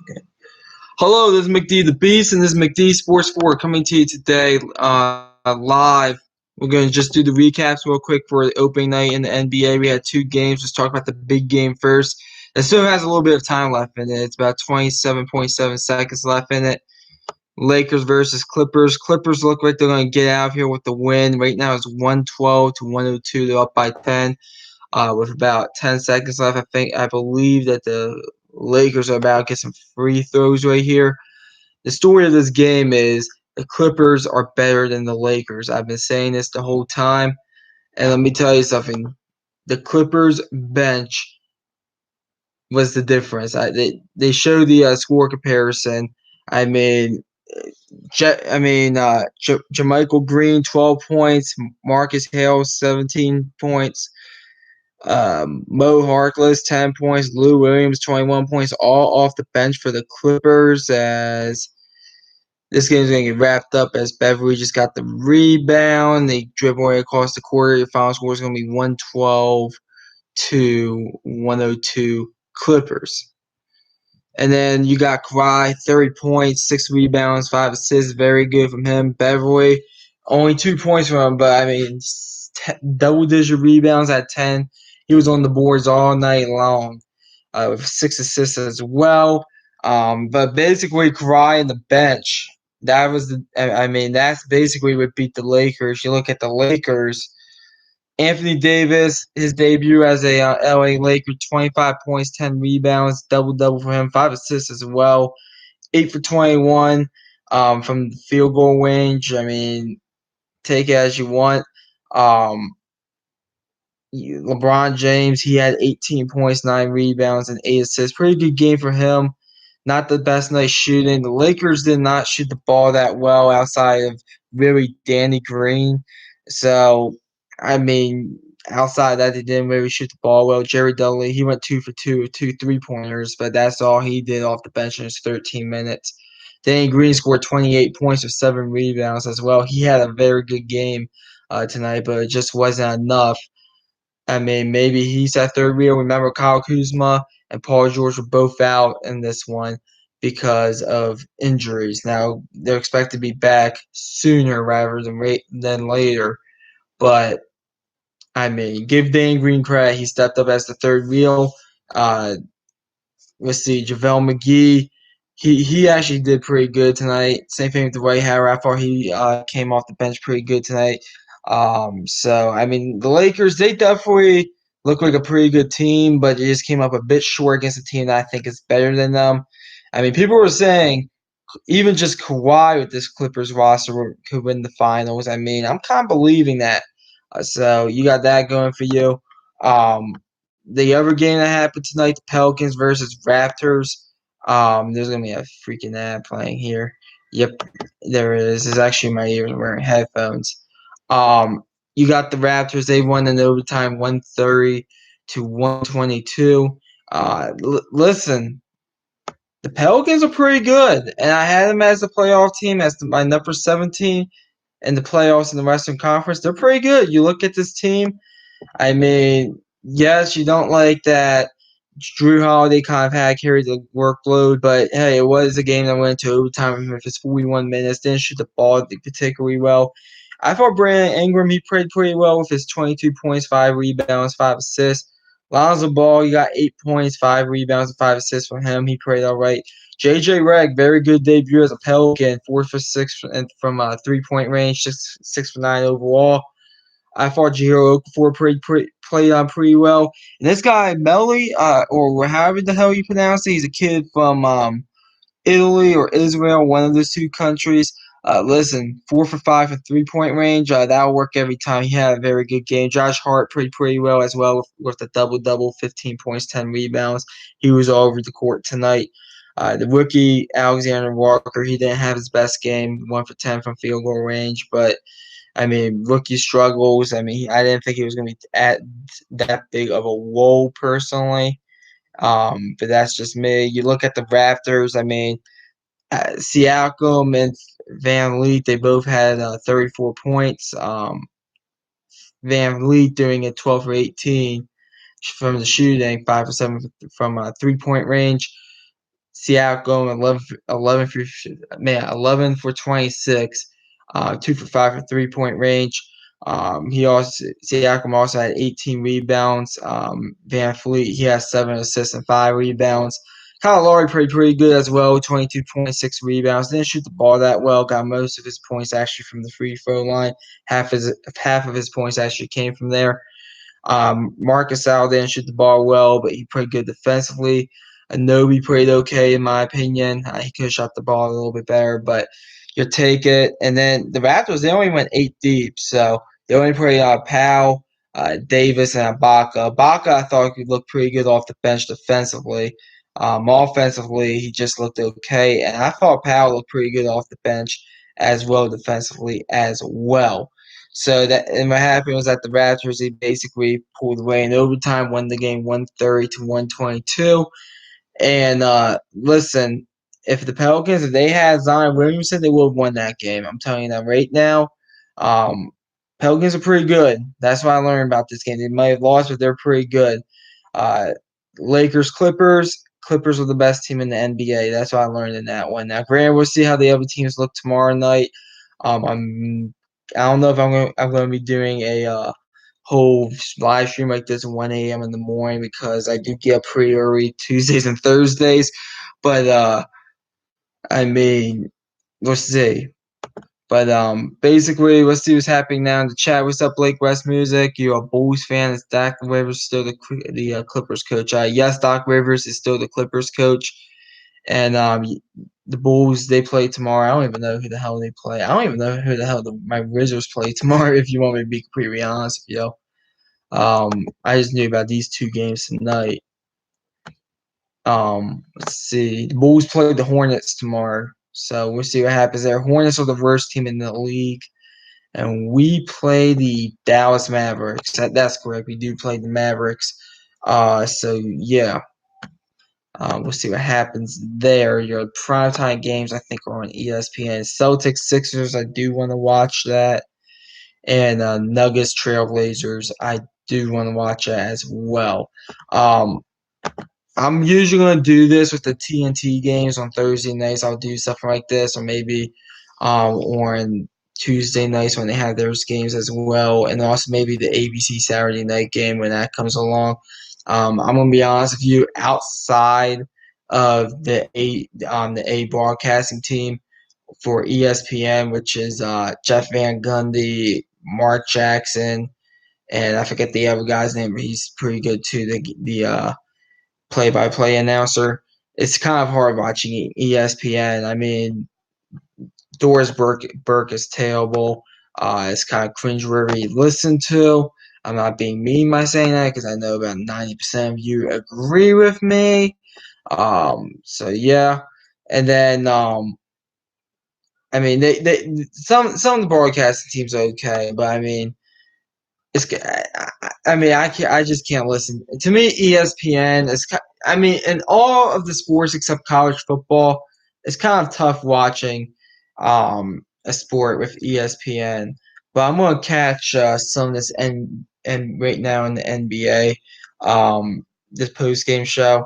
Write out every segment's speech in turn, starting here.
Okay. Hello, this is McD the Beast, and this is McD Sports 4 coming to you today live. We're going to just do the recaps real quick for the opening night in the NBA. We had two games. Let's talk about the big game first. It still has a little bit of time left in it. It's about 27.7 seconds left in it. Lakers versus Clippers. Clippers look like they're going to get out of here with the win. Right now it's 112 to 102. They're up by 10 with about 10 seconds left. I believe that the Lakers are about to get some free throws right here. The story of this game is the Clippers are better than the Lakers. I've been saying this the whole time, and let me tell you something. The Clippers bench was the difference. They show the score comparison. I mean, JaMychal Green 12 points, Marcus Hale 17 points. Mo Harkless 10 points, Lou Williams 21 points, all off the bench for the Clippers. As this game is going to get wrapped up as Beverly just got the rebound. They dribble right across the court. The final score is going to be 112 to 102 Clippers. And then you got Kawhi, 30 points, 6 rebounds, 5 assists. Very good from him. Beverly, only 2 points from him, but I mean, double-digit rebounds at 10. He was on the boards all night long with 6 assists as well. But basically, Kawhi and the bench, that's basically what beat the Lakers. You look at the Lakers, Anthony Davis, his debut as a LA Laker, 25 points, 10 rebounds, double-double for him, 5 assists as well, 8 for 21 from the field goal range. I mean, take it as you want. LeBron James, he had 18 points, 9 rebounds, and 8 assists. Pretty good game for him. Not the best night shooting. The Lakers did not shoot the ball that well outside of really Danny Green. So, I mean, outside of that, they didn't really shoot the ball well. Jerry Dudley, he went 2 for 2 with 2 3-pointers, but that's all he did off the bench in his 13 minutes. Danny Green scored 28 points with 7 rebounds as well. He had a very good game tonight, but it just wasn't enough. I mean, maybe he's that third wheel. Remember, Kyle Kuzma and Paul George were both out in this one because of injuries. Now, they're expected to be back sooner rather than later. But, I mean, give Dane Green credit. He stepped up as the third wheel. Let's see, JaVale McGee. He actually did pretty good tonight. Same thing with Dwight Howard. I thought he came off the bench pretty good tonight. So, I mean, the Lakers, they definitely look like a pretty good team, but they just came up a bit short against a team that I think is better than them. I mean, people were saying even just Kawhi with this Clippers roster could win the finals. I mean, I'm kind of believing that. So you got that going for you. Um, the other game that happened tonight, the Pelicans versus Raptors. There's gonna be a freaking ad playing here. Yep, there is. It's actually my ears wearing headphones. You got the Raptors. They won in overtime, 130 to 122. Listen, the Pelicans are pretty good, and I had them as a playoff team, as my number 17 in the playoffs in the Western Conference. They're pretty good. You look at this team. I mean, yes, you don't like that Drew Holiday kind of had carried the workload, but hey, it was a game that went into overtime with his 41 minutes. Didn't shoot the ball particularly well. I thought Brandon Ingram, he played pretty well with his 22 points, 5 rebounds, 5 assists. Lonzo Ball, he got 8 points, 5 rebounds, and 5 assists from him. He played all right. JJ Redick, very good debut as a Pelican, 4 for 6 from 3-point range, 6 for 9 overall. I thought Jahlil Okafor played on pretty well. And this guy, Melly, or however the hell you pronounce it, he's a kid from Italy or Israel, one of those two countries. Listen, 4 for 5 from 3-point range. That'll work every time. He had a very good game. Josh Hart played pretty well as well with a double-double, 15 points, 10 rebounds. He was all over the court tonight. The rookie, Alexander Walker, he didn't have his best game, 1 for 10 from field goal range, but I mean, rookie struggles. I mean, I didn't think he was going to be at that big of a woe personally. But that's just me. You look at the Raptors. I mean, Siakam and VanVleet, they both had 34 points. VanVleet doing it 12 for 18 from the shooting, 5 for 7 from 3-point range. Siakam 11 for 26, 2 for 5 for 3-point range. Siakam also had 18 rebounds. Van Fleet, he has 7 assists and 5 rebounds. Kyle Lowry played pretty good as well, 22.6 rebounds. Didn't shoot the ball that well. Got most of his points actually from the free throw line. Half of his points actually came from there. Marcus Al didn't shoot the ball well, but he played good defensively. Anobi played okay, in my opinion. He could have shot the ball a little bit better, but you'll take it. And then the Raptors, they only went 8 deep, so they only played Powell, Davis, and Ibaka. Ibaka, I thought he looked pretty good off the bench defensively. Offensively, he just looked okay, and I thought Powell looked pretty good off the bench as well defensively as well. So that, and what happened was that the Raptors, they basically pulled away in overtime, won the game 130 to 122. And listen, if the Pelicans, if they had Zion Williamson, they would have won that game. I'm telling you that right now. Um, Pelicans are pretty good. That's what I learned about this game. They might have lost, but they're pretty good. Uh, Lakers, Clippers. Clippers are the best team in the NBA. That's what I learned in that one. Now, granted, we'll see how the other teams look tomorrow night. I don't know if I'm going to be doing a whole live stream like this at 1 a.m. in the morning because I do get up pretty early Tuesdays and Thursdays. But I mean, we'll see. But basically, let's see what's happening now in the chat. What's up, Blake West Music? You're a Bulls fan. Is Doc Rivers still the Clippers coach? Yes, Doc Rivers is still the Clippers coach. And the Bulls, they play tomorrow. I don't even know who the hell they play. I don't even know who the hell my Wizards play tomorrow, if you want me to be completely honest with you. I just knew about these 2 games tonight. Let's see. The Bulls play the Hornets tomorrow. So we'll see what happens there. Hornets are the worst team in the league. And we play the Dallas Mavericks. That's correct. We do play the Mavericks. So yeah. We'll see what happens there. Your primetime games, I think, are on ESPN. Celtics, Sixers, I do want to watch that. And Nuggets, Trailblazers, I do want to watch that as well. I'm usually going to do this with the TNT games on Thursday nights. I'll do something like this, or maybe on Tuesday nights when they have those games as well, and also maybe the ABC Saturday night game when that comes along. I'm going to be honest with you, outside of the A broadcasting team for ESPN, which is Jeff Van Gundy, Mark Jackson, and I forget the other guy's name, but he's pretty good too. The play-by-play announcer. It's kind of hard watching ESPN. I mean, Doris Burke is terrible. It's kind of cringeworthy to listen to. I'm not being mean by saying that because I know about 90% of you agree with me. So yeah, and then I mean, some of the broadcasting teams are okay, but I mean, I just can't listen. To me, ESPN is. I mean, in all of the sports except college football, it's kind of tough watching a sport with ESPN. But I'm gonna catch some of this and right now in the NBA, this post game show.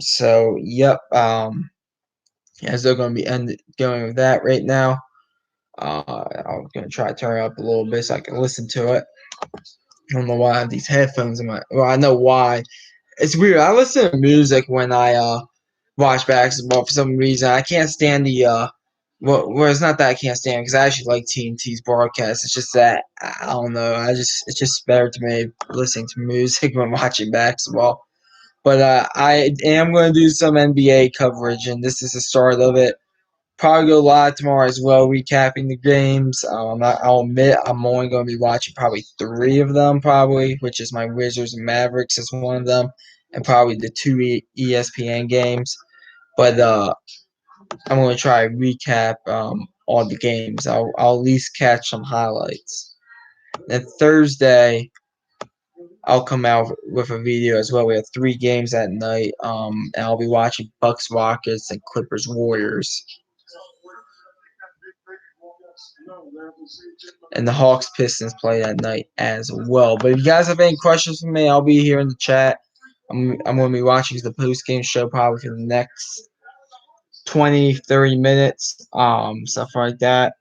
So yep. Yeah, so gonna be going with that right now. I'm gonna try to turn it up a little bit so I can listen to it. I don't know why I have these headphones in my. Well, I know why. It's weird. I listen to music when I watch basketball for some reason. I can't stand the well, it's not that I can't stand because I actually like TNT's broadcast. It's just that I don't know. It's just better to me listening to music when watching basketball. But I am going to do some NBA coverage, and this is the start of it. Probably go live tomorrow as well, recapping the games. I'll admit I'm only going to be watching probably 3 of them, probably, which is my Wizards and Mavericks is one of them, and probably the 2 ESPN games. But I'm going to try to recap all the games. I'll at least catch some highlights. Then Thursday, I'll come out with a video as well. We have 3 games that night, and I'll be watching Bucks Rockets and Clippers Warriors. And the Hawks Pistons play that night as well. But if you guys have any questions for me, I'll be here in the chat. I'm going to be watching the post game show probably for the next 20, 30 minutes, stuff like that.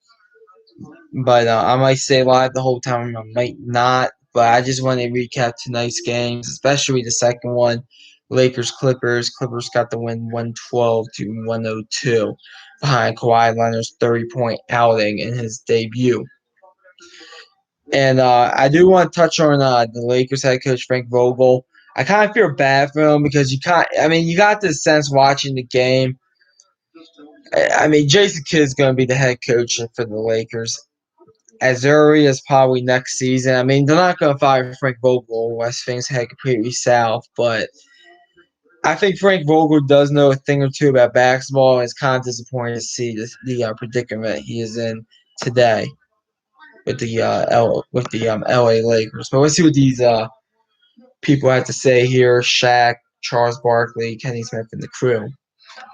But I might stay live the whole time. I might not. But I just want to recap tonight's games, especially the second one. Lakers Clippers. Clippers got the win 112 to 102 behind Kawhi Leonard's 30-point outing in his debut. And I do want to touch on the Lakers head coach Frank Vogel. I kind of feel bad for him because you got this sense watching the game. I mean, Jason Kidd's going to be the head coach for the Lakers as early as probably next season. I mean, they're not going to fire Frank Vogel unless things head completely south, but I think Frank Vogel does know a thing or two about basketball, and it's kind of disappointing to see the predicament he is in today with the LA Lakers. But let's see what these people have to say here. Shaq, Charles Barkley, Kenny Smith, and the crew.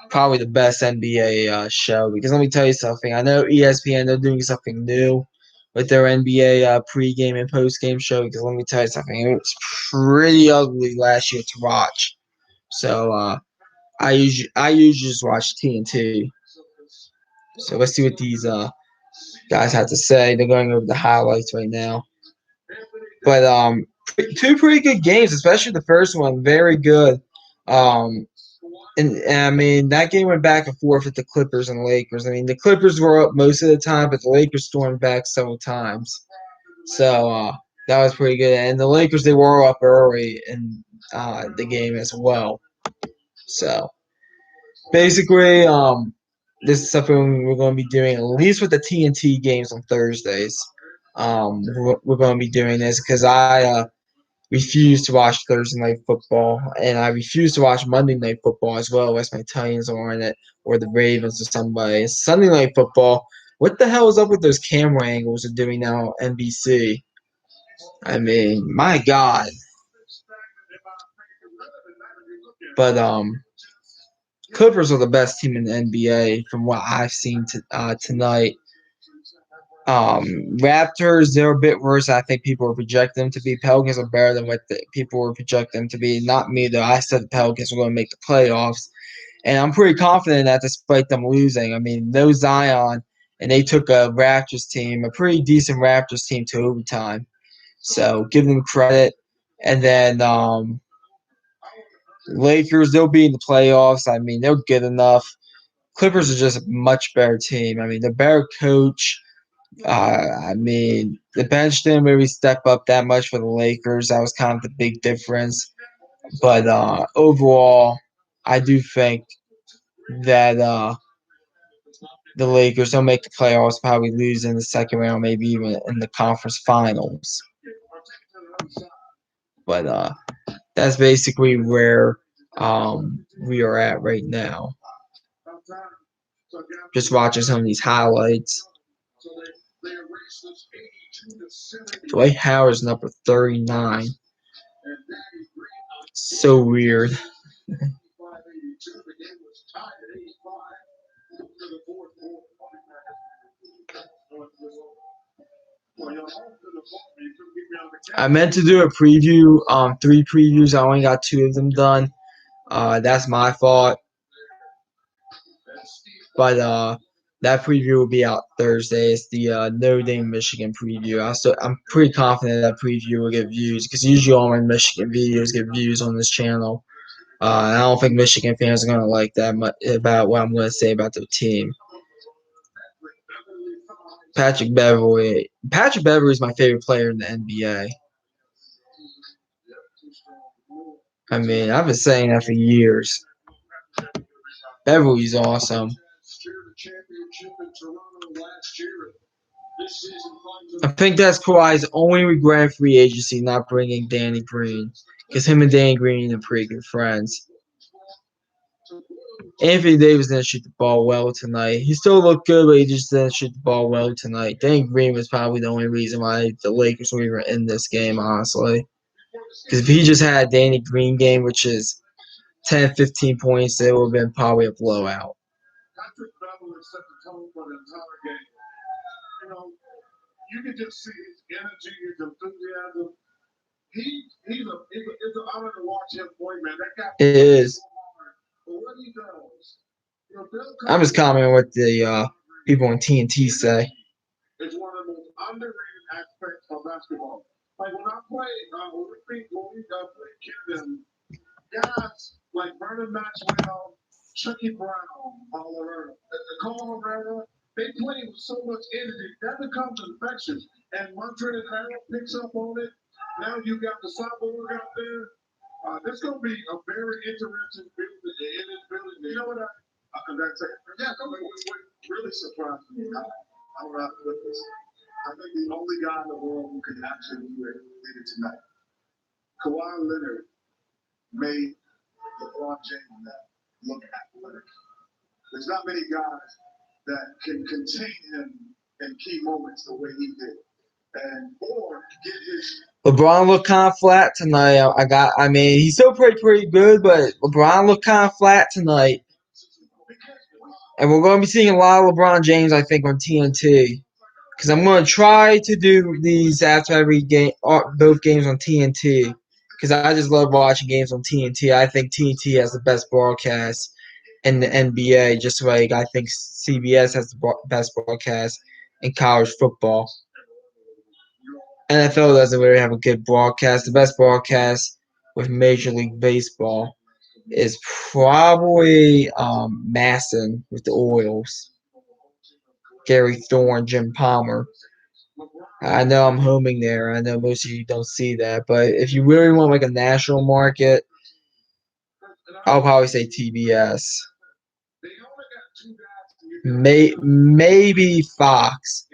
Probably the best NBA show because let me tell you something. I know ESPN they're doing something new with their NBA pregame and postgame show because let me tell you something. It was pretty ugly last year to watch. So I usually just watch TNT. So let's see what these guys have to say. They're going over the highlights right now. But two pretty good games, especially the first one, very good. And I mean that game went back and forth with the Clippers and Lakers. I mean the Clippers were up most of the time, but the Lakers stormed back several times. So that was pretty good. And the Lakers they were up early in the game as well. So basically, this is something we're going to be doing at least with the TNT games on Thursdays. We're going to be doing this because I refuse to watch Thursday night football, and I refuse to watch Monday night football as well, unless my Titans are on it or the Ravens or somebody. Sunday night football. What the hell is up with those camera angles they're doing now on NBC? I mean, my God. But Clippers are the best team in the NBA from what I've seen tonight. Raptors, they're a bit worse. I think people were projecting them to be. Pelicans are better than what people were projecting them to be. Not me, though. I said the Pelicans were going to make the playoffs. And I'm pretty confident that despite them losing. I mean, no Zion, and they took a Raptors team, a pretty decent Raptors team, to overtime. So give them credit. And then Lakers, they'll be in the playoffs. I mean, they're good enough. Clippers are just a much better team. I mean, the better coach. I mean, the bench didn't really step up that much for the Lakers. That was kind of the big difference. But overall, I do think that the Lakers don't make the playoffs, probably lose in the second round, maybe even in the conference finals. But that's basically where we are at right now. Just watching some of these highlights. Dwight Howard's number 39. So weird. I meant to do a preview, 3 previews. I only got 2 of them done. That's my fault. But that preview will be out Thursday. It's the Notre Dame Michigan preview. I'm pretty confident that preview will get views because usually all my Michigan videos get views on this channel. I don't think Michigan fans are going to like that much about what I'm going to say about the team. Patrick Beverley. Patrick Beverley is my favorite player in the NBA. I mean, I've been saying that for years. Beverley's awesome. I think that's Kawhi's only regret in free agency not bringing Danny Green because him and Danny Green are pretty good friends. Anthony Davis didn't shoot the ball well tonight. He still looked good, but he just didn't shoot the ball well tonight. Danny Green was probably the only reason why the Lakers were even in this game, honestly. Because if he just had a Danny Green game, which is 10, 15 points, it would have been probably a blowout. You can just see his energy, his enthusiasm. It's an honor to watch him play, man. That guy. It is. But what he does I'm just commenting what the people on TNT say. It's one of the most underrated aspects of basketball. Like when I play, when we played Camden, guys like Vernon Maxwell, Chucky Brown, Nicole Herrera, they play with so much energy. That becomes infectious. And Montrezl Harrell picks up on it. Now you got the cyborg out there. This is going to be a very interesting building in this building. You know what I got to say? Yeah, what really surprised me, I don't know how to put this. I think the only guy in the world who could actually do it did it tonight. Kawhi Leonard made LeBron James look athletic. There's not many guys that can contain him in key moments the way he did, and or get his. LeBron looked kind of flat tonight. I mean, he still played pretty good, but LeBron looked kind of flat tonight. And we're going to be seeing a lot of LeBron James, I think, on TNT. Because I'm going to try to do these after every game, both games on TNT. Because I just love watching games on TNT. I think TNT has the best broadcast in the NBA, just like I think CBS has the best broadcast in college football. NFL doesn't really have a good broadcast. The best broadcast with Major League Baseball is probably Masson with the Orioles. Gary Thorne, Jim Palmer. I know I'm homing there. I know most of you don't see that, but if you really want like a national market, I'll probably say TBS. Maybe Fox,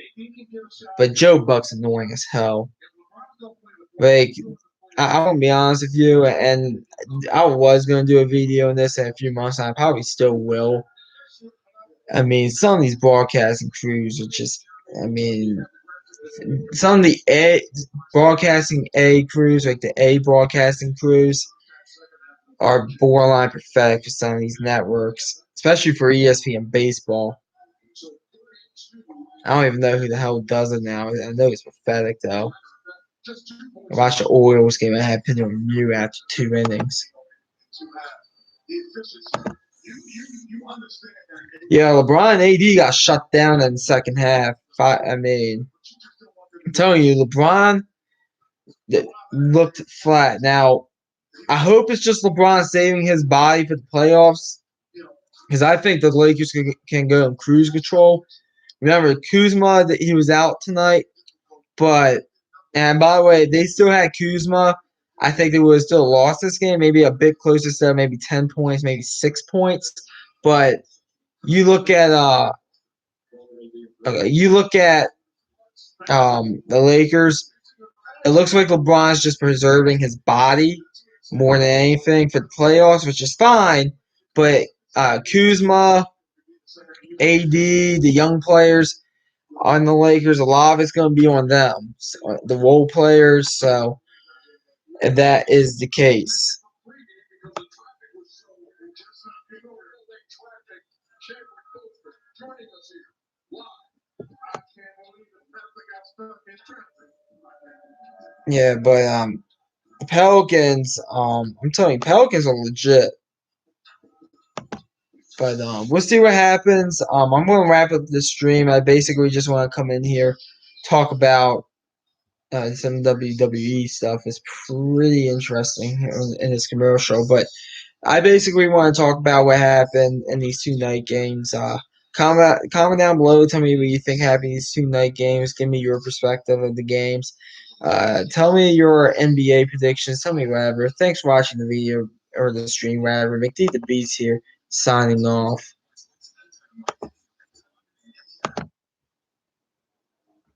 but Joe Buck's annoying as hell. Like, I'm gonna be honest with you, and I was gonna do a video on this in a few months, and I probably still will. I mean, some of these broadcasting crews are just, I mean, some of the broadcasting A crews, like the A broadcasting crews, are borderline pathetic for some of these networks, especially for ESPN baseball. I don't even know who the hell does it now. I know it's pathetic though. I watched the Orioles game. I had put on mute after 2 innings. Yeah, LeBron and AD got shut down in the second half. I mean, I'm telling you, LeBron looked flat. Now, I hope it's just LeBron saving his body for the playoffs, because I think the Lakers can go in cruise control. Remember, Kuzma, that he was out tonight, and by the way, if they still had Kuzma, I think they would have still lost this game, maybe a bit closer to maybe 10 points, maybe 6 points. But you look at the Lakers. It looks like LeBron's just preserving his body more than anything for the playoffs, which is fine. But Kuzma, AD, the young players on the Lakers, a lot of it's going to be on them, the role players. So if that is the case. Yeah, but the Pelicans, I'm telling you, Pelicans are legit. But we'll see what happens. I'm going to wrap up this stream. I basically just want to come in here, talk about some WWE stuff. It's pretty interesting in this commercial. But I basically want to talk about what happened in these 2 night games. Comment down below. Tell me what you think happened in these 2 night games. Give me your perspective of the games. Tell me your NBA predictions. Tell me whatever. Thanks for watching the video or the stream, whatever. McD the Beats here, signing off.